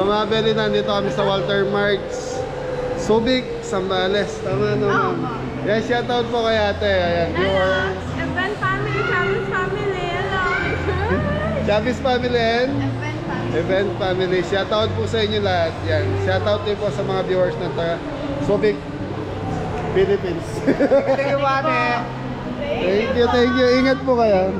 mga beli, nandito kami sa Walter Marks, Subic, Zambales. Tama naman. Yan, shoutout po kay ate. Ayan, viewers. Event family, Chavez family. Hello. Chavez family and Event family. Event family. Shoutout po sa inyo lahat. Yan. Shoutout din po sa mga viewers ng taga Subic, Philippines. Thank you, ate. Thank you, thank you. Ingat po kayo.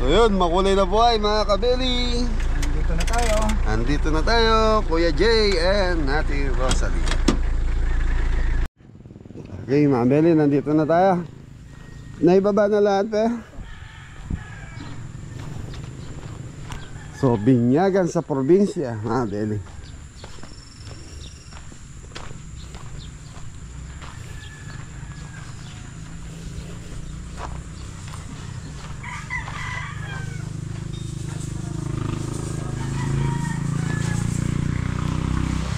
So yun, makulay na buhay mga kabeli. Andito na tayo, Kuya Jay and Ate Rosalie. Okay mga kabeli, nandito na tayo. Naibaba na lahat pe. So binyagan sa probinsya mga kabeli.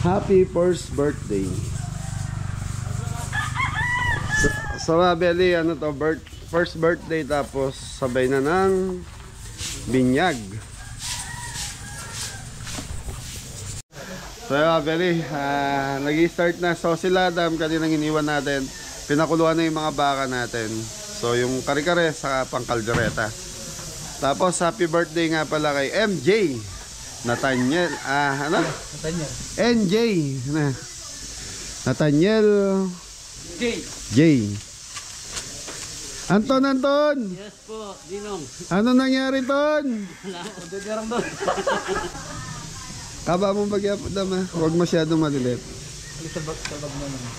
Happy first birthday. So mga beli, ano to, first birthday tapos sabay na ng binyag. So mga beli, nag-i-start na. So sila dam kanina iniwan natin, pinakuluan na yung mga baka natin. So yung kare-kare sa pangkaldereta. Tapos happy birthday nga pala kay MJ Nathaniel, ano? Nathaniel. NJ Nathaniel J. Anton. Yes po, Dinong. Ano nangyari ton? Wala ko, dadarang doon. Kaba mong bagyapod ha. Huwag masyadong malilit. Sabag mo naman.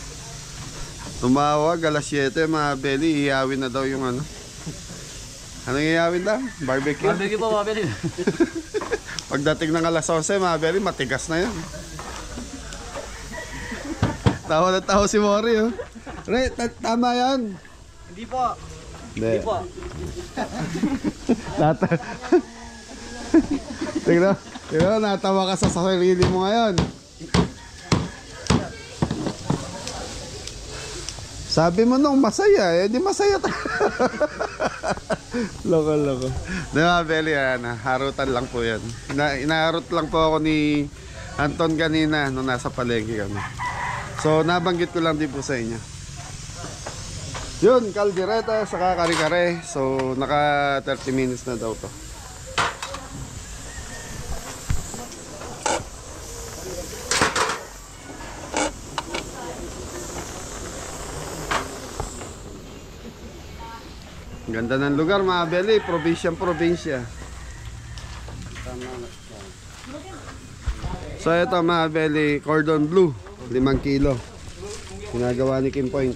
Tumawag alas 7 mga beli, ihawin na daw yung ano. Anong ihawin daw? Barbecue? Barbecue po, mga beli. Pagdating ng alas 11 mga beli, matigas na yun. Tawa na tawa si Mori oh. Re, tama yan. Hindi po. Hindi po. Tingnan, natawa ka sa sarili mo ngayon. Sabi mo nung masaya, eh di masaya tayo. Loko. Di ba, Beli, harutan lang po yan. Inaharot lang po ako ni Anton kanina nung nasa palengke kami. So, nabanggit ko lang din po sa inyo. Yun, kaldereta, saka kare-kare. So, naka 30 minutes na daw to. Ganda ng lugar mga Beli, probinsya. So ito mga Beli, cordon bleu, 5 kilo. Ginagawa ni Kim Point.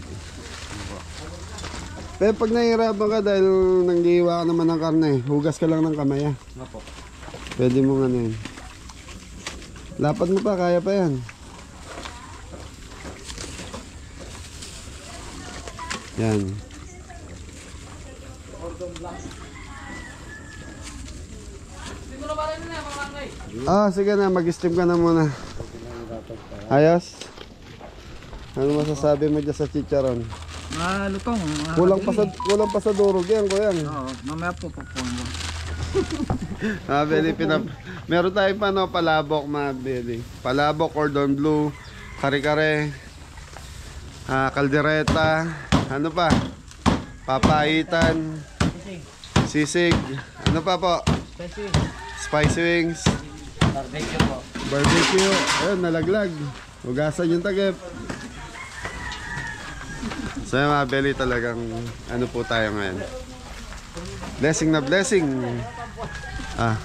Pero pag nahihirapan ka dahil nanghihiwa ka naman ng karne, hugas ka lang ng kamay. Pwede mo nga na yun. Lapad mo pa, kaya pa yan. Yan. Sige na, mag-stream ka na muna. Ayos? Ano masasabi mo dyan sa chicharon? Lutong. Kulang pa sa durog yan, kuya. Oo, mamaya po po. Beli, meron tayong palabok mga Beli. Palabok, cordon bleu, kare-kare, kaldereta, ano pa? Papaitan, sisig, ano pa po? Spicy wings. Barbecue po. Barbecue. Ayun, nalaglag. Hugasan yung takip. So yung mga belly talagang ano po tayo ngayon. Blessing na blessing. Ah.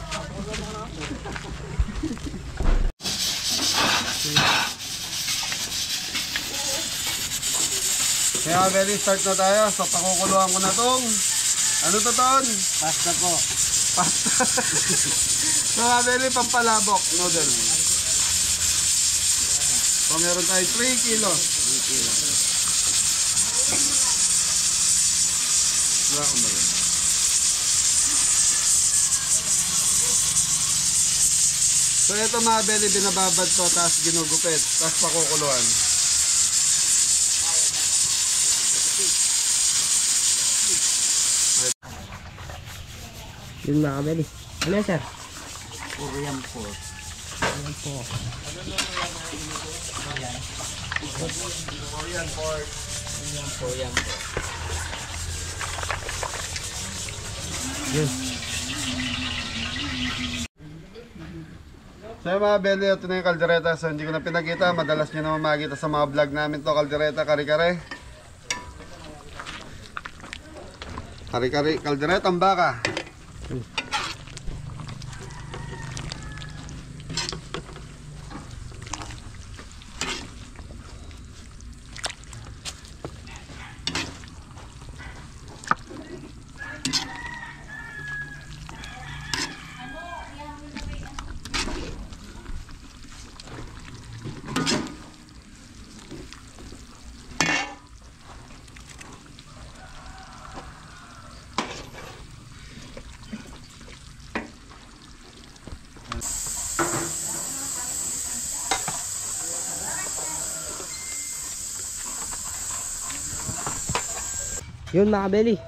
Kaya mga belly, start na tayo. So pakukuluan ko na tong ano to ton? Pasta po. Pasta. So mga belly, pampalabok noodles. So meron tayo 3 kilos. 3 kilos. Wala ko ba rin? So ito mga belly, binababad to, tapos ginugupit, tapos pakukuluan. Yun mga kabeli. Ano yan, sir? Puro yan po. Ayan po. Po yan po. Yun. So yung mga belly, ito na yung kaldereta. So hindi ko na pinakita, madalas nyo naman makikita sa mga vlog namin to, kaldereta, kare-kare. Kare-kare, kaldereta, ang baka. Yun mga kabeli.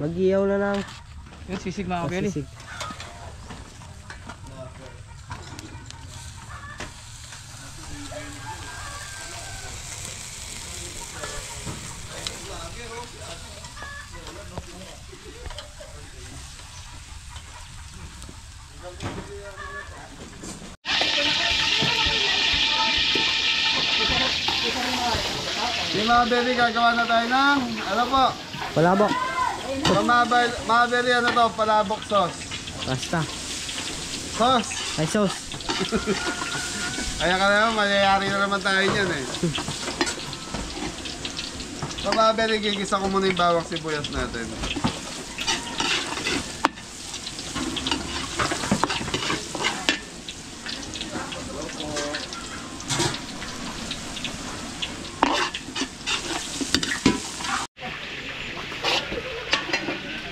Mag-iyaw na ng Yung sisig mga kabeli. pasisig. Yung mga belly, gagawa na tayo ng, ano po, Palabok. so, mga belly, ano to, palabok sauce. Basta. Sauce! Ay sauce. Kaya ka naman, mayayari na naman tayo niyan eh. So mga belly, gigisa ko muna yung bawang sibuyas natin.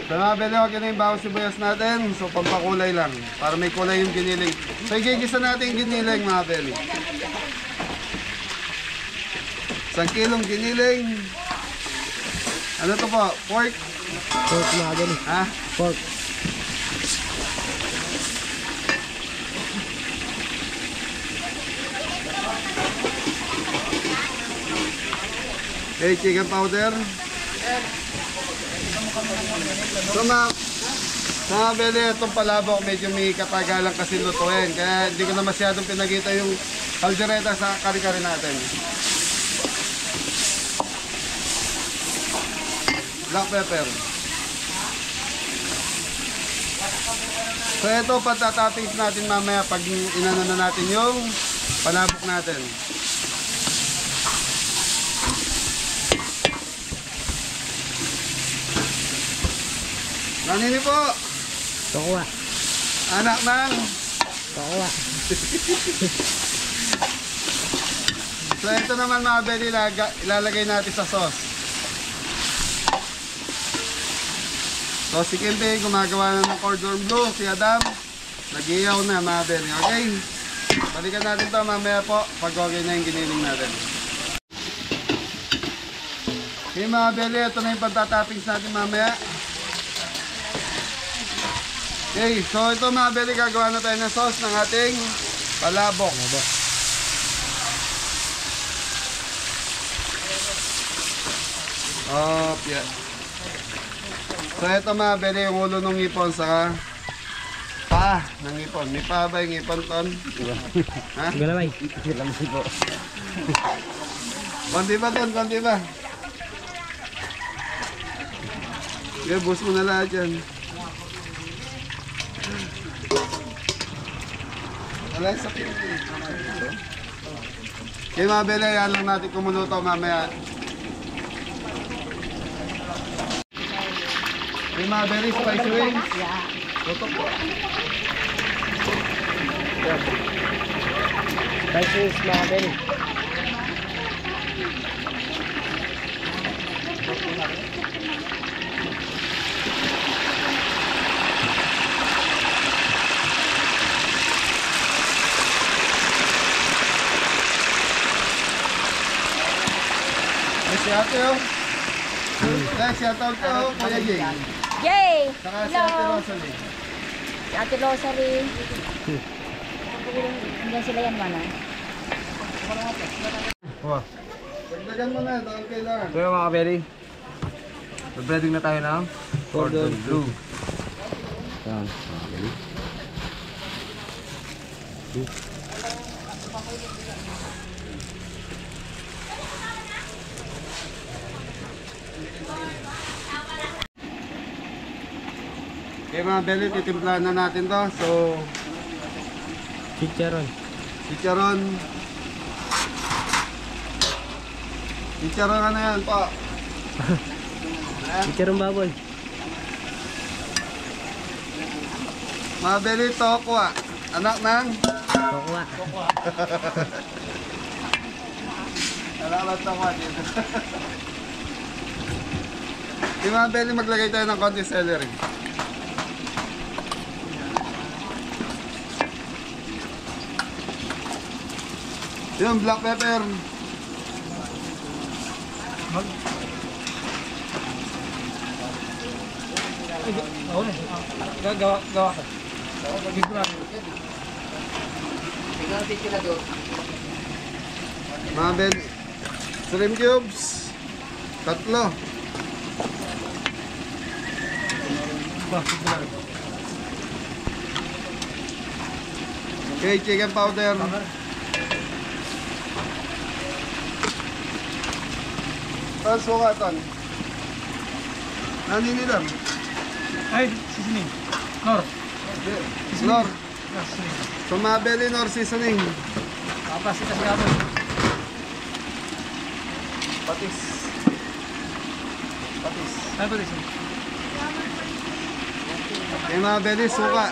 So mga belly, huwag na yung bawang sibuyas natin. So pampakulay lang, para may kulay yung giniling. So igigisa natin yung giniling mga belly. 1 kilong giniling. Ano to po? Pork? Pork mga kabeli. Ha? Pork. Okay, chicken powder. So mga bele, itong palabok medyo may katagalan kasi lutuin. Kaya hindi ko na masyadong pinagita yung kaldereta sa kari-kari natin. Black pepper. So ito, patatoppings natin mamaya pag inano na natin yung palabok natin. Nanini po, Tokuha. anak ng... Tokuha. So ito naman mga belly, ilalagay natin sa sauce. So si Kimbe, gumagawa na ng cordon bleu. Si Adam, nag-iyaw na mga belly. Okay? Balikan natin to mamaya po pag okay na yung giniling natin. Okay mga belly, ito na yung pagtatoppings natin mamaya. Okay, so ito mga belly, gagawa na tayo ng sauce ng ating palabok. Yeah. So ito mga belly, yung ulo ng ipon saka nangipon. May pa ba yung ipon ton? Ha? Galamay. Konti ba ton? Konti ba? Okay, bus mo na lahat yan. Wala sa pinili. Okay mga bele, yan lang natin kumunuto mamaya. Okay mga bele, spicy wings. Tutok po. Rice wings mga Benny. Ay, si ate oh. Ay, si ate oh, Kuya Jay. Yay! Saka si ate Rosalie. Si Ate Rosary. Hanggang sila yan, mana. Wow. Dagdagan mo na, dahil kailangan. So mga kabeli, breading na tayo ng cordon bleu. Yan, mga Benny. Okay mga bele, titimplahan na natin to. So, Chicharon. chicharon. Chicharon ano yan po? Chicharon baboy. Mga bele, tokwa. Anak ng? Tokwa. Anak ng tokwa dito. Okay mga bele, maglagay tayo ng konti celery. Yung black pepper. Gawa ka. Mga bel, shrimp cubes. 3. Okay, chicken powder. Suka ton. Naninilam. Ay, seasoning. Nor. Nor. So mga belly nor seasoning. Tapos ito si Aboy. Patis. Patis. Ay, patis. Okay mga belly, suka.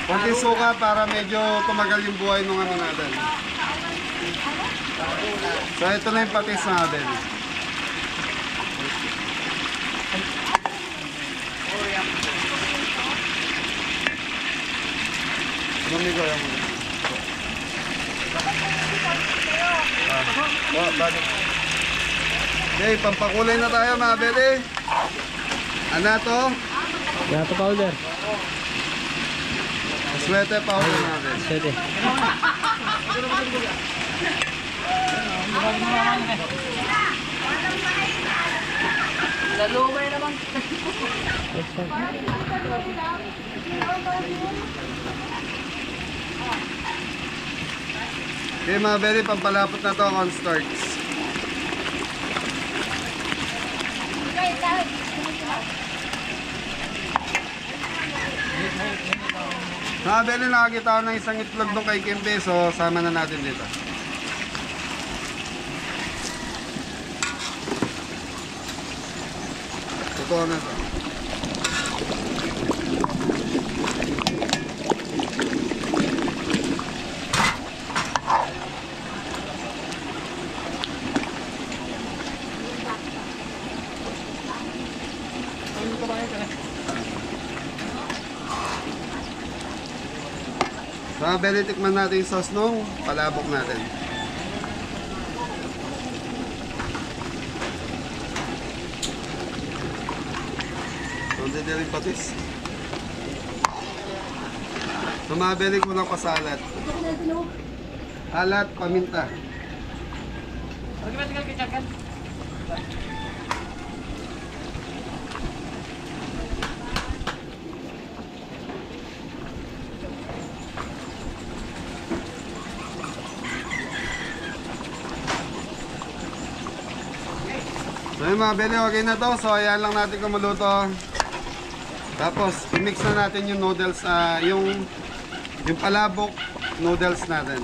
Konti suka para medyo tumagal yung buhay ng ano natin. So ito na yung patis mga belly. Bumili ko yung balik. Okay, pampakulay na tayo mga bele. Ano to? Gato powder. Swete powder natin. Pwede. Lalumay naman. Okay mga bele, pampalapot na to ang cornstarch. Mga bele, nakakita ko ng isang itlog doon kay Kimbe, so sama na natin dito. Totoo na to. So, mga bele, tikman natin yung sauce nung palabok natin. Kunti din rin patis. So, mga bele, ko lang pasalat. Alat, paminta. Tinggal kecap kan? Ayun mga belly, okay na to. So ayan lang natin kumuluto. Tapos i-mix na natin yung noodles, yung palabok noodles natin.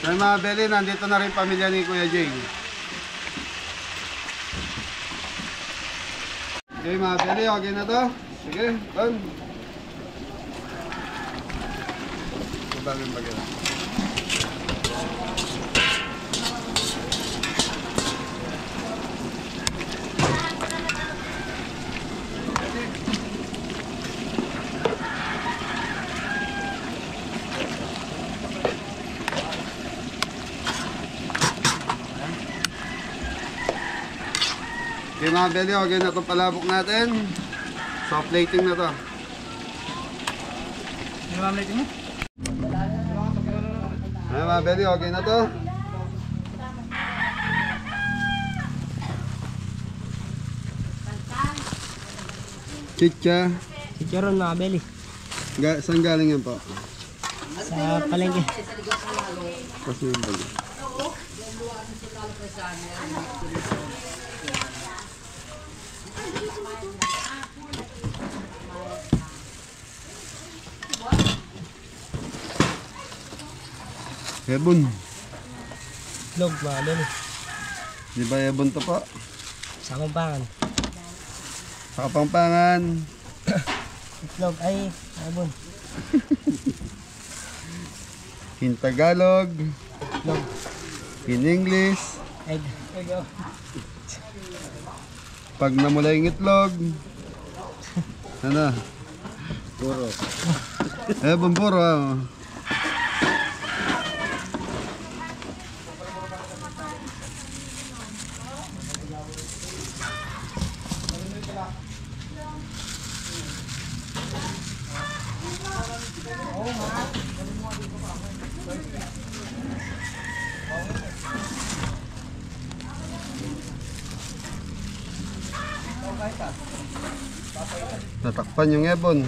So mga belly, nandito na rin pamilya ni Kuya Jay. Okay mga belly, okay na to. Sige, ton. Sabagin bagay. Okay mga belly, okay na itong palabok natin. So plating na to. Nilalating mo? Ay mga belly, okay na to. Chicha. Chicharon mga belly. Saan galing yan po? Sa palengke. Kasi yung bali. Ebon. Itlog mga belly. Di ba ebon to po? Sa Kapampangan. Sa Kapampangan. Itlog ay abon. In Tagalog. Itlog. In English. Egg. Pag namula yung itlog. Ano? Puro. Ebon puro. Natakpan yung ebon.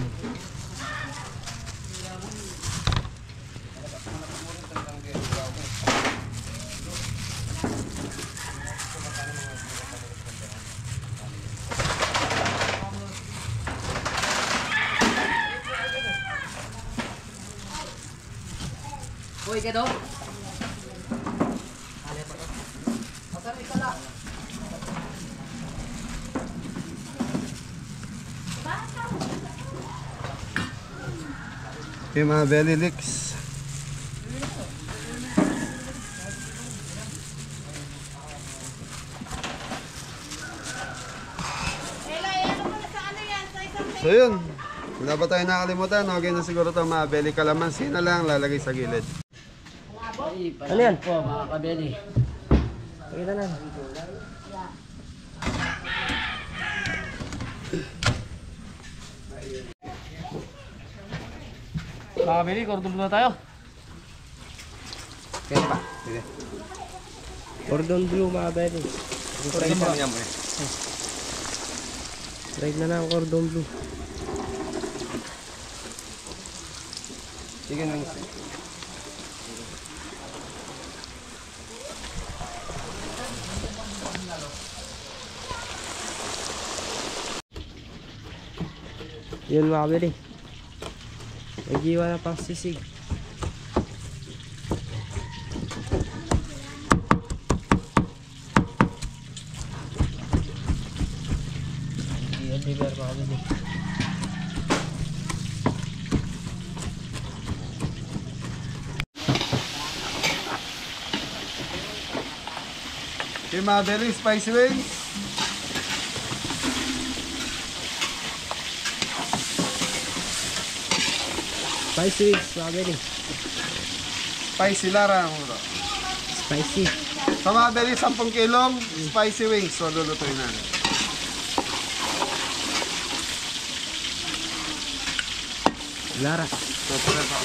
Uy, ka daw? Yung mga belly licks. So yun, wala ba tayo nakalimutan? Okay na siguro ito mga belly kalamansi na lang lalagay sa gilid. Ano yan? Po, mga kabeli. Pakita na. Mga kabeli, cordon bleu na tayo. Kaya pa, sige. Cordon bleu mga belly. Cordon bleu. Try na ang cordon bleu. Sige nang. Yun mga belly. May giwa na pang sisig. I-deliver mga belly. Okay mga belly, spicy wings. Spicy wings mga belly. Spicy lara. Spicy. Sa mga belly, 10 kilong spicy wings. So lulutuin natin. Lara. So, tara pa.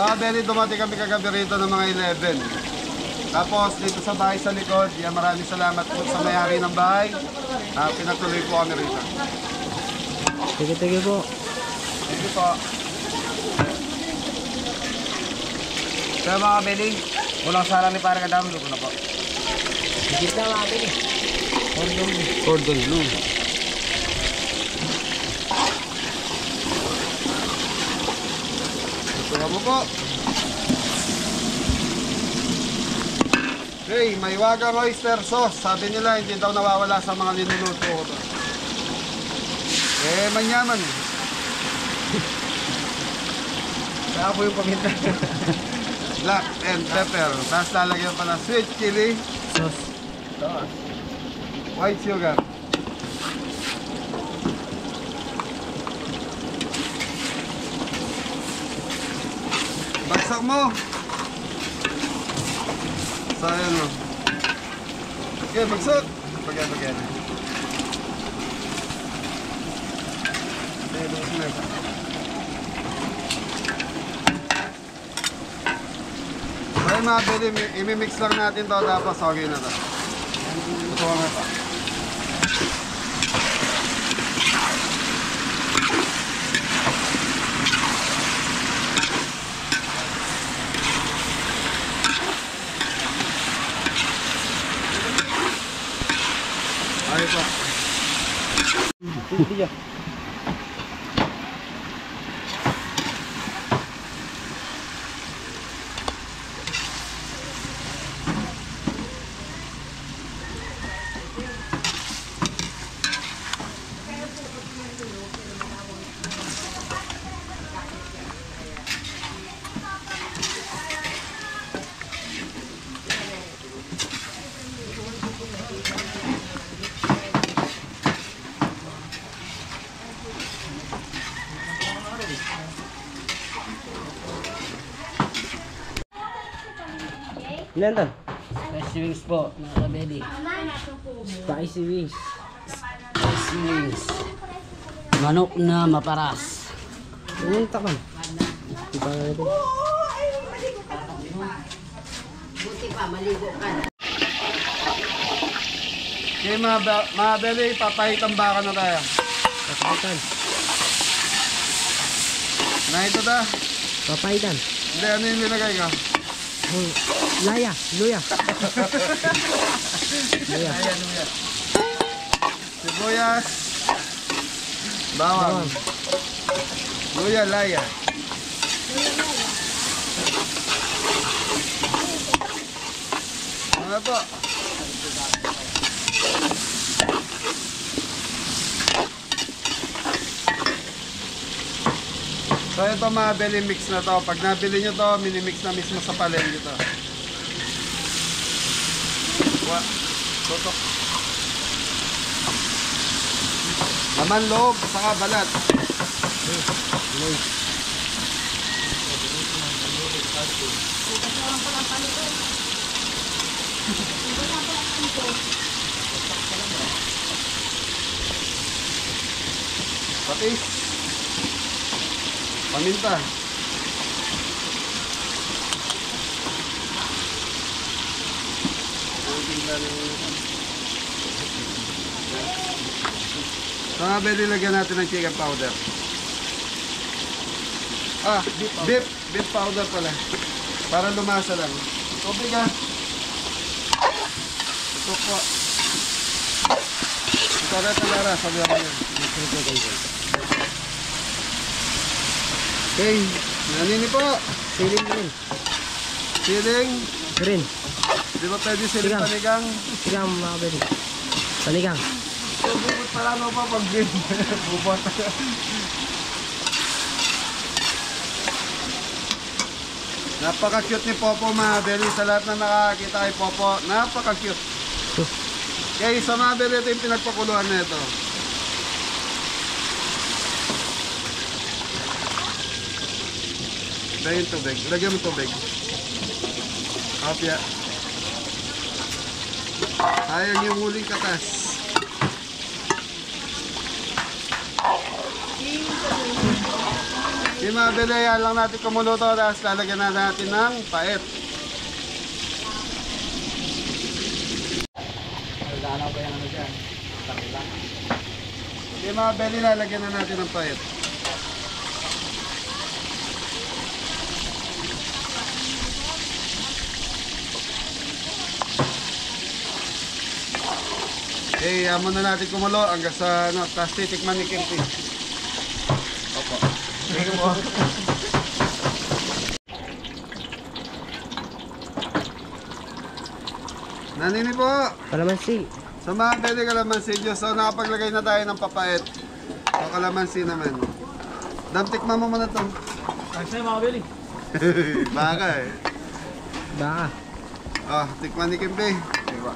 Mga Belly, dumating kami kagabi rito ng mga 11. Tapos dito sa bahay sa likod, yan, maraming salamat po sa may-ari ng bahay. Pinatuloy po kami rito. Sige po. Thank you po. Kaya mga Belly, ulang sala ni Parang Adam, luto na po. Higit na mga Beli. Cordon bleu. Ito mo po. Hey, may wagang oyster sauce. Sabi nila, hindi daw nawawala sa mga linuluto ko to. Manyaman. Kaya po yung paminta. Black and pepper. Tapos lalagyan pa ng sweet chili. Sauce. White sugar. Bagsak mo. Sayang mo. Okay, bagsak. Bagay. Okay, bagsak. Okay mga Belly, imimix lang natin to tapos okay na to. Ito nga pa. Ay pa. Hindi ya. Ilan tan? Spicy wings po, mga kabeli. Spicy wings. Spicy wings. Manok na maparas. Anong takan? Di pa nga ito. Okay mga Belly, papahitang baka na tayo. Papaitan. Na ito ta? Papaitan. Hindi, ano yung nilagay ka? Oh, Luya. Luya. Sibuyas. Bawang. Luya, laya. Ano po? So ito mga belly mix na to. Pag nabili nyo to, minimix na mismo sa palengke to. Tutok. Laman loob, saka balat. Patis. Paminta. So nga pwede lagyan natin ng chicken powder. Beef powder pala. Para lumasa lang. Tubig ah. Ito po. Ito na talara, sabi ako yun. Okay, nanini po. Siling rin. Siling. Rin. Di ba pwede siling Sigang. panigang? Sigang mga beri. Panigang. So, bubot pala no pa pag green. Bubot. Napaka-cute ni Popo mga beri. Sa lahat na nakakita kay Popo, napaka-cute. Okay, sa mga beri, ito yung pinagpakuluan na ito. Ito yung tubig. Lagyan mo tubig. Kapya. Sayang yung huling katas. Okay, Di mabili, yan lang natin kumuluto. Tapos lalagyan na natin ng pait. Di mabili, lalagyan na natin ng pait. Okay, amo na natin kumulo hanggang sa ano, tapos titikman ni Kimpi. Opo. Sige po. Nanini po. Kalamansi. Sa mga pwede kalamansi Diyos. So nakapaglagay na tayo ng papait. O kalamansi naman. Dam, tikman mo muna ito. Ayos na yung mga beli. Baka eh. Baka. Oh, tikman ni Kimpi. Diba?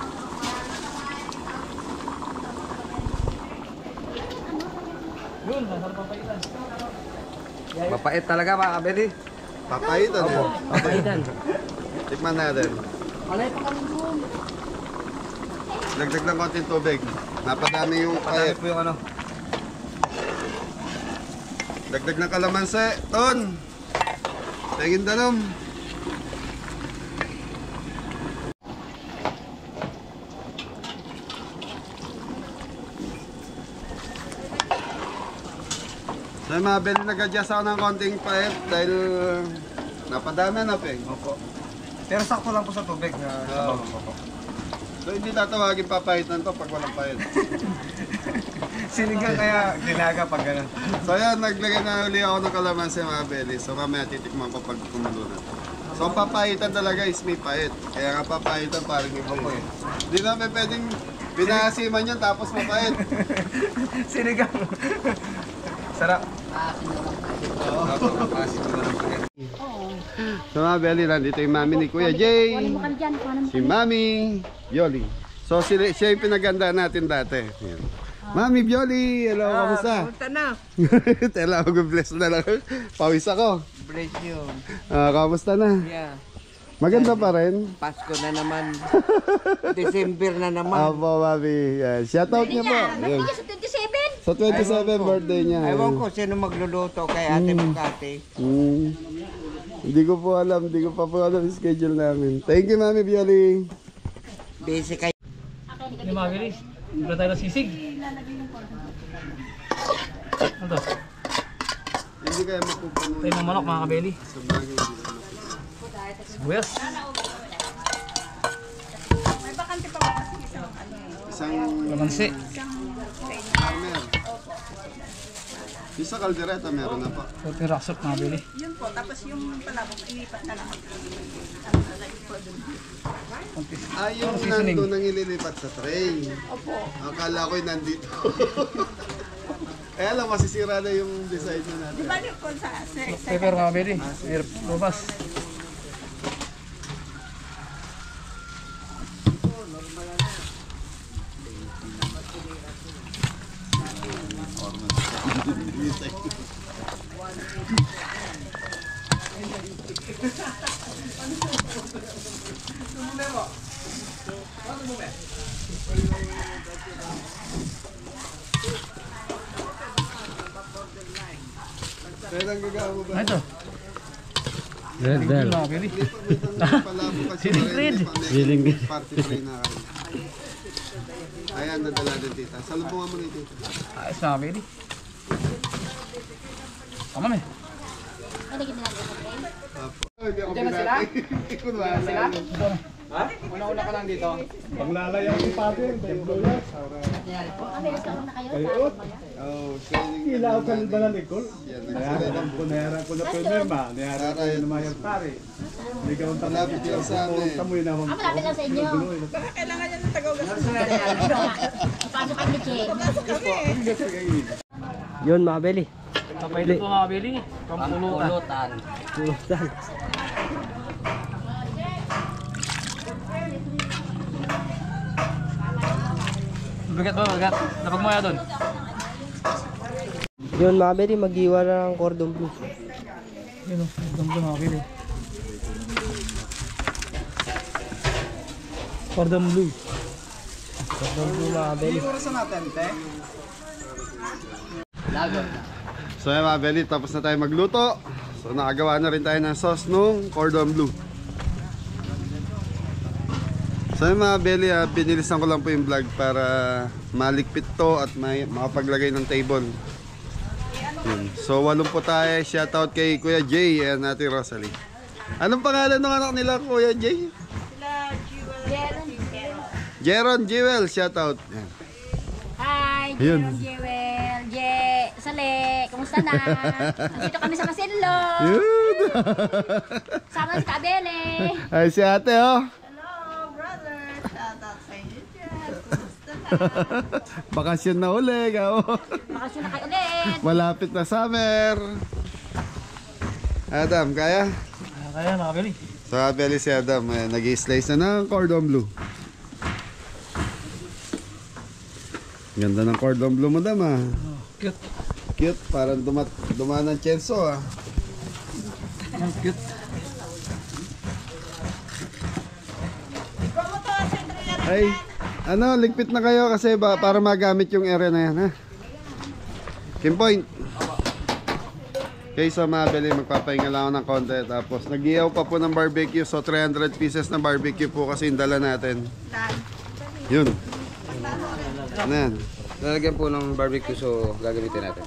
Yun, masarap papaitan. Mapait talaga mga beli. Papait ano? Papaitan. Tikman natin. Dagdag ng konting tubig. Napadami yung Patay pait. po yung ano. Dagdag ng kalamansi. Ton! Tingin danom. So mga beli, nag-adjust ako ng konting pait dahil napadami na peng. Opo. Pero sakto lang po sa tubig na Oo. So hindi tatawagin papaitan to pag walang pait. sinigang kaya nilaga pag gano'n. So ayan, naglagay na uli ako ng kalamansi mga beli. So mamaya titikman ko pag kumulo na. So ang papaitan talaga is may pait. Kaya nga papaitan parang iba po eh. Hindi namin pwedeng binasiman yan tapos mapait. Sinigang. Sarap. So mga beli, nandito yung mami ni Kuya Jay. Kunin mo ka dyan. Kunin mo Si Mami Bioli. So siya yung pinaganda natin dati. Ayan. Mami Bioli, hello, kamusta? Punta na. Tela, mag-bless na lang. Pawis ako. Bless you. Kamusta na? Yeah. Maganda pa rin. Pasko na naman. December na naman. Apo, Mami. Yan. Shoutout niya po. Yan. Birthday sa 27. Sa 27 birthday niya. Ewan ko sino magluluto kay Ate Makati. Hindi ko po alam. Hindi ko pa po alam yung schedule namin. Thank you, Mami Bioli. Busy kayo. Yung mga beli. Wala tayo ng sisig. Ano to? Hindi kaya mapupuno. Tayo ng manok mga kabeli. Sa bagay, hindi naman. Sibuyas. Isang Lamansi. farmer. Yung sa kaldereta, meron na pa. Kunting raksok mga beli. Yun po, tapos yung palabok, ilipat na lang. Yung seasoning. nandun ang ililipat sa tray. Opo. Akala ko yung nandito. Kaya lang, masisira na yung design na natin. Di ba yung po sa Pepper mga beli. Hirap lumabas. Kaya lang gagawa mo ba? Ito. Red Tingin mga beli. Palabo kasi Siling Siling party tray na kayo. Ayan, nadala din tita. Salubungan mo ni tita. Ayos mga beli. Tama na eh. Ay, lagyan na natin sa tray. Apo. Hindi ako pinati. Kunwari. Una-una ka lang dito. Paglalayang ni Pati, templulas. Amilis ka muna kayo. Oh, training. Ilaw ka ba na Nicole? Yan, Nayaran nagsasabi. ko, nayaran ko na problema. Nayaran ko na naman yung pare. Hindi ka mong Malapit lang sa amin. tamoy na mong Malapit lang sa inyo. Baka kailangan yan ng tagaugas. Pasok kami, Che. Yun mga beli. Kapailan po mga beli. Pampulutan. Pulutan. Bigat ba? Bigat. Napag mo doon. Yun mga beli, mag-iwa na ng cordon bleu. Yun o. Ganda mga beli. Cordon bleu. Cordon bleu mga beli. So yan mga belly, tapos na tayo magluto. So nakagawa na rin tayo ng sauce nung cordon bleu. So yan mga belly, binilisan ko lang po yung vlog para malikpit to at makapaglagay ng table. Yun. So 8 po tayo, shoutout kay Kuya Jay and Ate Rosalie. Anong pangalan ng anak nila Kuya Jay? Jeron Jewel, shoutout. Yan. Hi, Ayun. Jeron Jewel. Sale, kumusta na? Nandito kami sa Masinlo. Yun. Sama si Kabele. Ay si ate oh. Hello, brother. Shout out sa inyo dyan. Kumusta na? Bakasyon na uli, gaw. Bakasyon na kayo ulit. Malapit na summer. Adam, kaya? Kaya nakabili. So, Abeli si Adam, nag-i-slice na ng cordon bleu. Ganda ng cordon bleu mo, Dam, ah. Cute. Cute, parang dumaan ng tsenso, ah. Cute. Ay, ano, ligpit na kayo kasi para magamit yung area na yan, ha? Kim Point. Okay, so mga Beli, magpapahinga lang ako ng konti. Tapos nag-ihaw pa po ng barbecue. So 300 pieces na barbecue po kasi yung dala natin. Yun. Ano yan? Lalagyan po ng barbecue so gagamitin natin.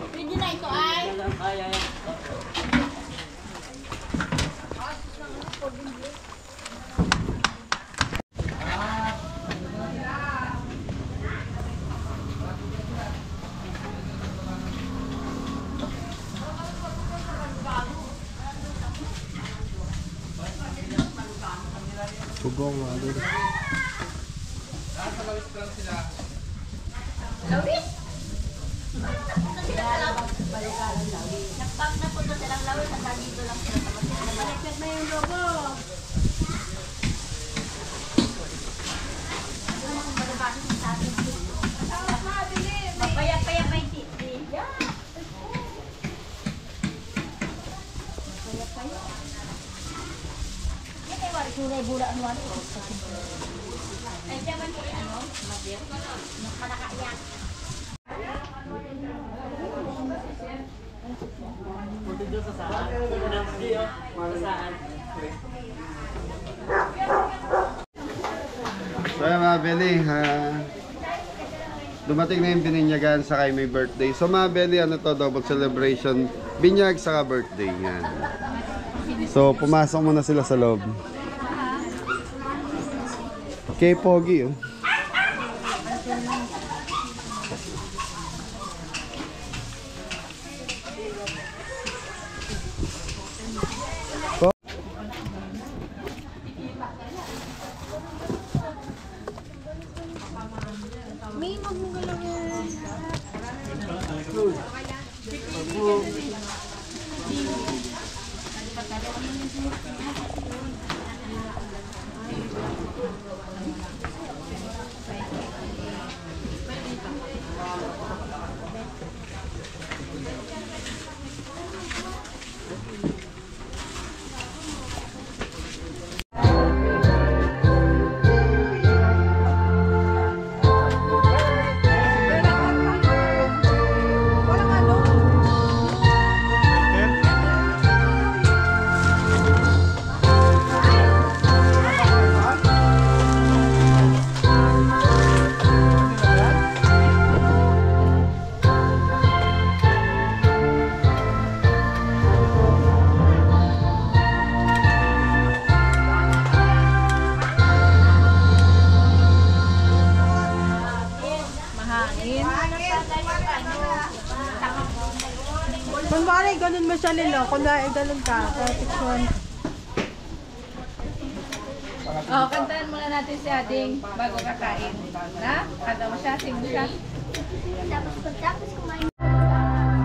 Pwede na ito ay. Pugong nga dito. Lawis? Nagpak na po doon silang lawis. Hanggang dito lang sila sa Masinlo. Baliktad na yung logo. Mapaya-paya pa yung titi. Yan ay wari kulay bula ang wari. Ay, diyan kay ano? Madir? Nakalakaya. So yan mga Beli, dumating na yung bininyagan saka may birthday. So mga Beli, ano to, double celebration, binyag saka birthday. Yan. So pumasok muna sila sa loob. Kay Pogi, oh. May magmugalaw yan. Kunwari, ganun mo siya nila. Kunwari, ganun ka. Protection. Oh, kantahan muna natin si Ading bago kakain. Na? Kanta mo siya, sing mo siya. Tapos pagtapos kumain.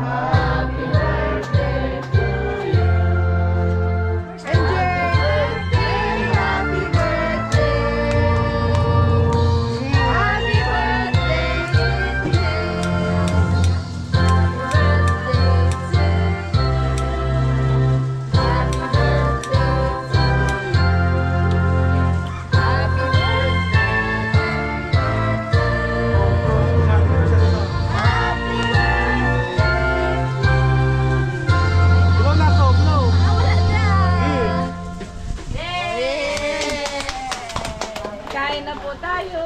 Happy birthday Kain na po tayo.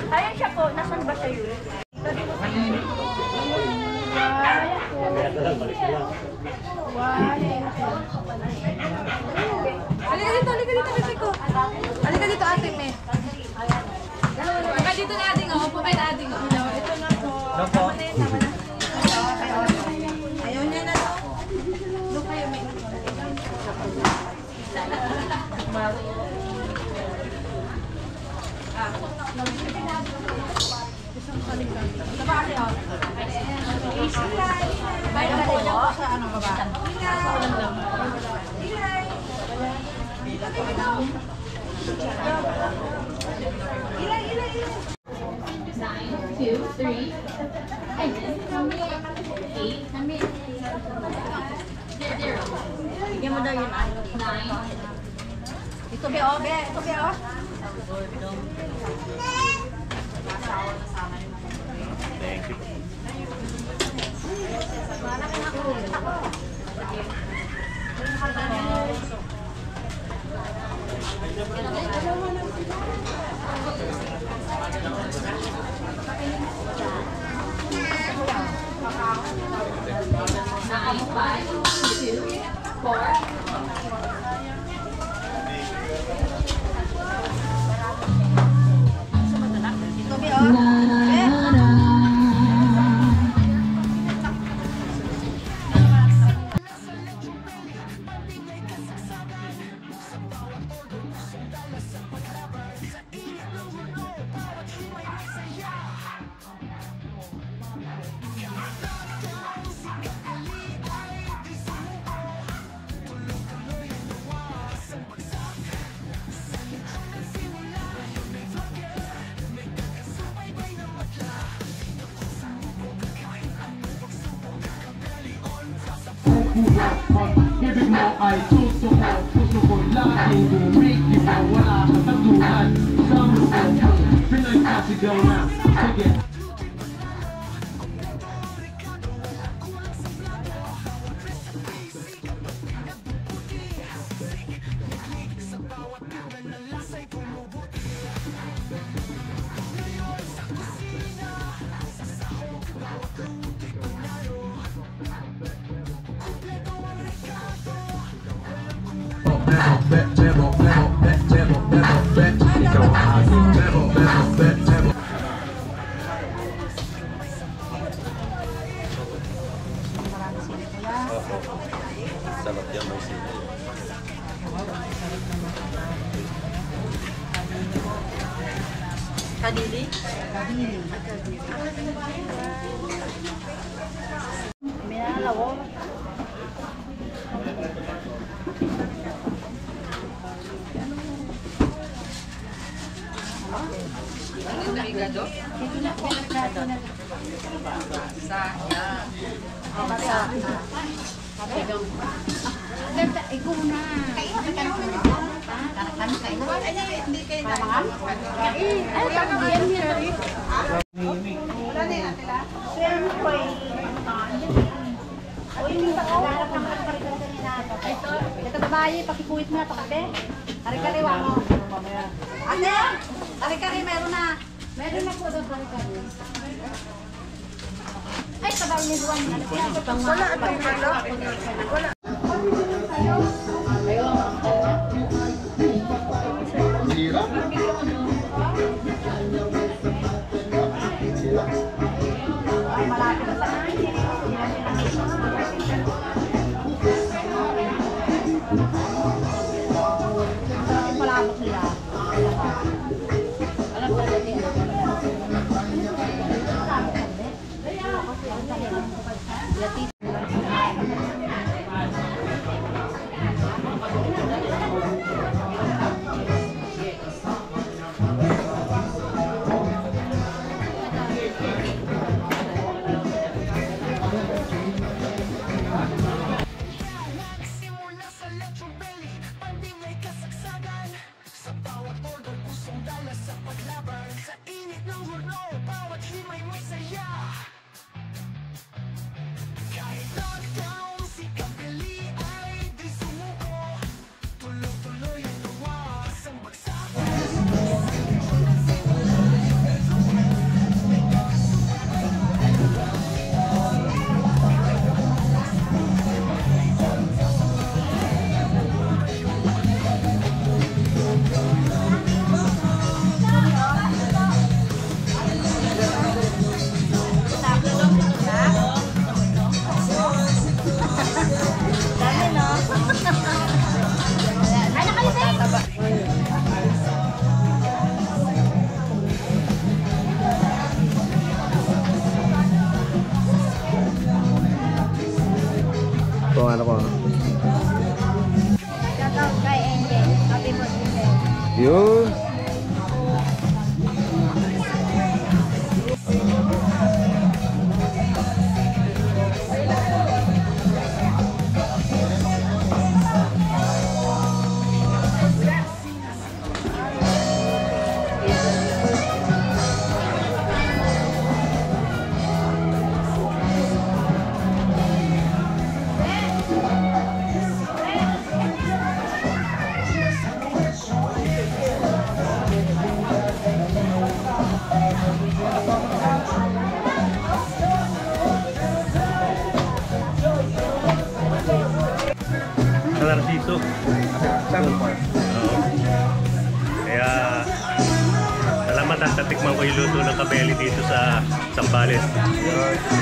Ayan siya po, nasan ba kayo? Halika dito, bebe ko. Halika dito, ate me. Halika dito na ating, oh. Upo kayo na ating, oh. Ito na po. Ayaw niya na to. Doon kayo, me. Bayan na po sa ano baba. Bigyan mo daw yun. Ito be, oh, be. Ito be, oh. Ito be, oh. Pag-ibig mo ay suso ko, puso ko laging bumiki mo. Wala kang tagluhan sa mundo mo, pinagkasigaw na. Sige. Sarap yan, may sili. Kadili? May nalawo. Ikaw na. Hindi kayo na. Ay, pag-diyan niya. Wala na yan, tila. Siyempre. O, yung isa ko. Ito babae, pakikuwit mo na ito kape. Hari-kariwa mo. Ate! Ari-kari, meron na. Meron na po doon hari-kari. Ay, sabay ni Juan. Wala atong malo. Wala. Sira? Sira? Ay, malapit na sa akin. Palabot nila. Alam ko dati. po ang ano ko. Shout out kay Angel. Happy birthday. Yun. Narciso. Kaya salamat at tatikman ko yung luto ng kabeli dito sa Zambales.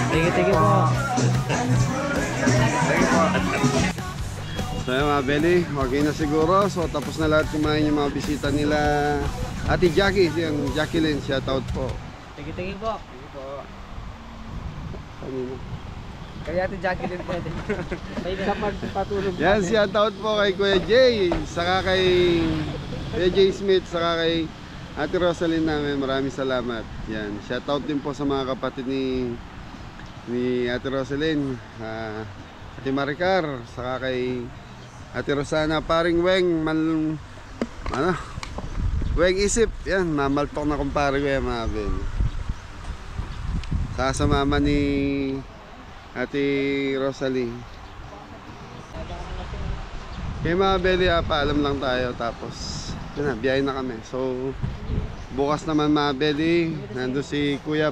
Thank you po. So yun mga Belly, okay na siguro. So tapos na lahat kumain yung mga bisita nila. Ate Jackie, yung Jacqueline, shoutout po. Thank you po. Kanina. Kaya Ate Jacqueline pwede. Sa pagpatulog. Yan, shoutout po kay Kuya Jay, saka kay Kuya Jay Smith, saka kay Ate Rosalyn namin. Maraming salamat. Yan, shoutout din po sa mga kapatid ni Ate Rosalyn, Ate Maricar, saka kay Ate Rosana, paring Weng, Weng Isip. Yan, mamalpok na kumpare ko yan mga Ben. Saka sa mama ni Ate Rosalie. Kaya mga Belly, paalam lang tayo. Tapos, yun na, biyahe na kami. So, bukas naman mga Belly, nandun si Kuya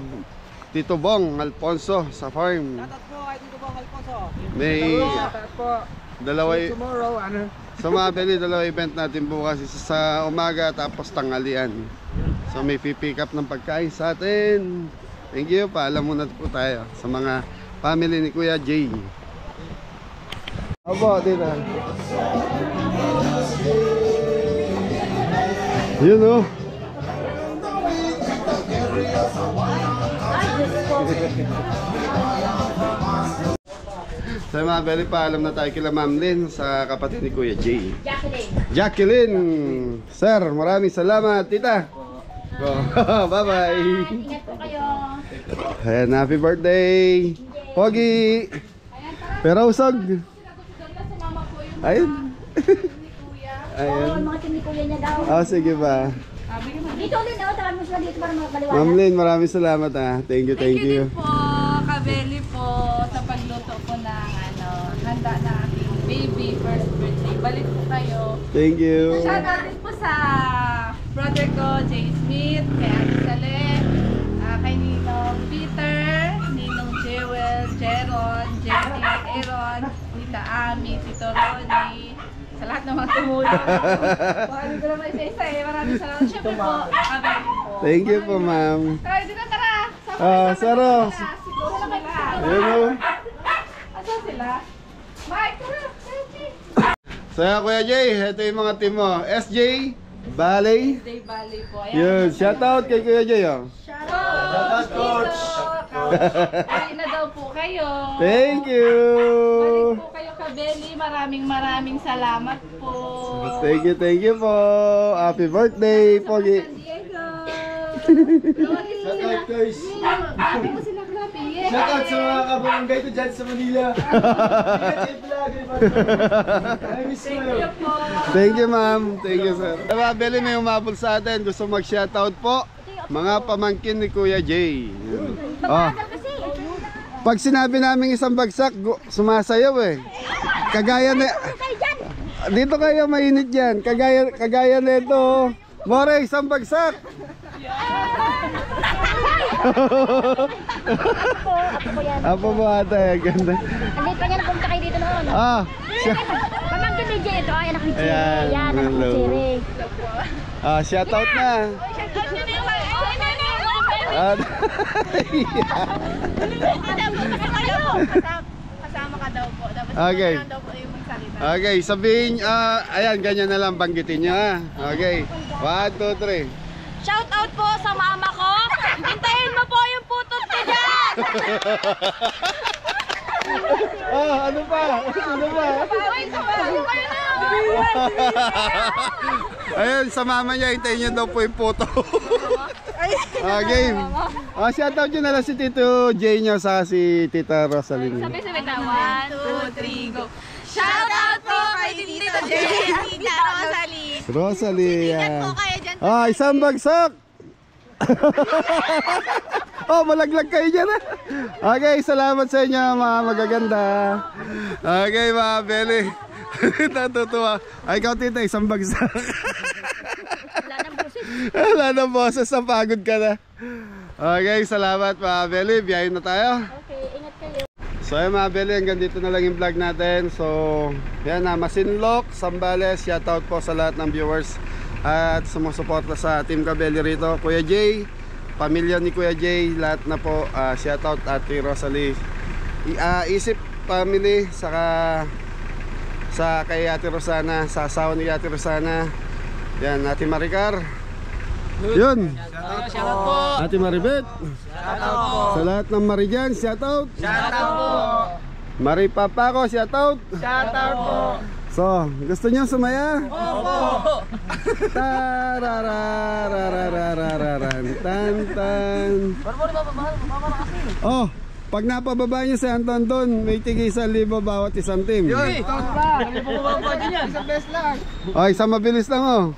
Tito Bong Alfonso sa farm. Shoutout po kay Tito Bong Alfonso. May Shoutout po. dalawa, Tomorrow, ano? sa mga Belly, dalawa event natin bukas. Isa sa umaga, tapos tanghalian. So, may pipick up ng pagkain sa atin. Thank you, paalam muna po tayo sa mga family ni Kuya Jay. Opo, dito. Yun o. Sa mga Belly, paalam na tayo kila Ma'am Lynn sa kapatid ni Kuya Jay. Jacqueline. Sir, maraming salamat, tita. Bye-bye. Ingat po kayo. Ayan, happy birthday, Pogi. Pero usog. Ayun. Ayun. Oo, mga tinikuya niya daw. Ah, sige ba. Dito ulit, tawag mo sila dito para makaliwanag. Ma'am Lynn, maraming salamat ah. Thank you, thank you. din po, Kabeli po, sa pagluto po ng handa na ating baby first birthday. Balik po kayo. Thank you. Shoutout din po sa brother ko, Jay Smith, kay Ate Sale, kay Ninong Peter, Ninong Jewel, Jeron, Jenny, Aaron, Tita Ami, Tito Ronnie, sa lahat ng mga tumulong. Baka ko naman isa-isa eh. Maraming salamat. Siyempre po, Kabeli po. Thank you po, ma'am. Tara, dito na tara. Saro. Siguro na sila. Ayun o. Asan sila? Mike, tara. Selfie. So, Kuya Jay, ito yung mga team mo. SJ, Ballet. Day Valley po. Yun, shoutout kay Kuya Jay oh. Shoutout, Coach. Ay na daw po kayo. Thank you. Balik po kayo, Kabeli. Maraming salamat po. Thank you po. Happy birthday, Pogi. San Diego. Shoutout guys! Happy po sila, Krabi. Yeah. Shoutout sa mga kabarangay ko dyan sa Manila! I miss you! Thank you po. Thank you, ma'am. Thank you, sir. Diba, Beli, may umabol sa atin. Gusto mag-shoutout po. Mga pamangkin ni Kuya Jay. Oh. Pag sinabi namin isang bagsak, sumasayaw eh. Kagaya na... Dito kayo mainit yan. Kagaya na ito. More, isang bagsak. Apo mo ata, ganda. Andito pa niya napunta kayo dito noon. Ah, Pamangkin ni Jay ito. Ay, anak ni Jay. Ayan, Yan, anak ni hello. Jay. shoutout na. Shoutout nyo na yung kasama ka daw po. Dapat Okay. daw po yung magsalita. Okay, sabihin, ayan, ganyan na lang, banggitin nyo ha. Okay, 1, 2, 3. Shout out po sa mama ko. Hintayin mo po yung putot ko dyan. Oh, ano pa? Ano pa? Ayun, sa mama niya, hintayin niyo daw po yung photo. Game. Shoutout nyo na lang si Tito Jay nyo sa si Tita Rosaline. Sabi-sabi na, 1, 2, 3, go. Shout out po kay Tito Jay at Tita Rosalie. Rosalie. Ingat po kayo dyan. Isang bagsak. Malaglag kayo dyan. Okay, salamat sa inyo mga magaganda. Okay mga Beli. Natutuwa. Ay, ikaw Tita, isang bagsak. Wala nang boses, napagod ka na. Okay, salamat mga Beli. Biyahin na tayo. Okay, ingat kayo. So ayun mga Beli, hanggang dito na lang yung vlog natin. So yan na, Masinloc, Zambales. Shoutout po sa lahat ng viewers at sumusuporta sa Team Kabeli rito. Kuya Jay, pamilya ni Kuya Jay, lahat na po. Shoutout Ate Rosalie, Isip family, saka sa kay Ate Rosana, sa asawa ni Ate Rosana. Yan, Ate Maricar. Yun. Shoutout po. Ate Maribet. Shoutout po. Sa lahat ng Marijan, shoutout. Shoutout po. Mari Papako, shoutout. Shoutout po. So, gusto niyo sumaya? Opo. Tararararararararan. Tan. Oh, pag napababa niyo si Anton doon, may tigi 1,000 bawat isang team. Yun, tama ba? Hindi po bumaba din yan. Isang beses lang. Oh, isang mabilis lang oh.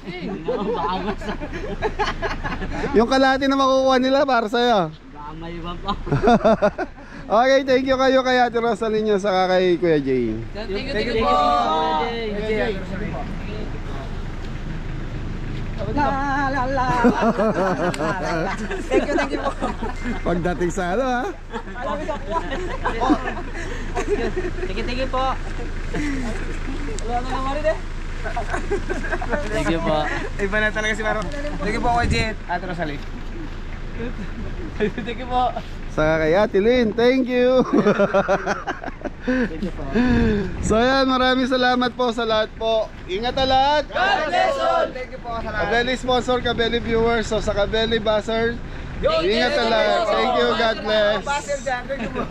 Yung kalahati na makukuha nila para sa'yo. Baka may iba pa. Okay, thank you kayo kay Ate Rosaline saka kay Kuya Jay. Thank you po. Thank you po. Pagdating sa ano ha? Thank you po. Wala na naman rin eh. Thank you po. Iba na talaga si Maro. Thank you po kay Jet. Ate Rosalie. Thank you po. Saka kay Ate Lynn, thank you. So yan, maraming salamat po sa lahat po. Ingat na lahat. God bless all. Thank you po sa lahat. Kabeli sponsor, Kabeli viewers. So sa Kabeli Buzzers, ingat na lahat. Thank you, God bless. Baser dyan. Thank you po.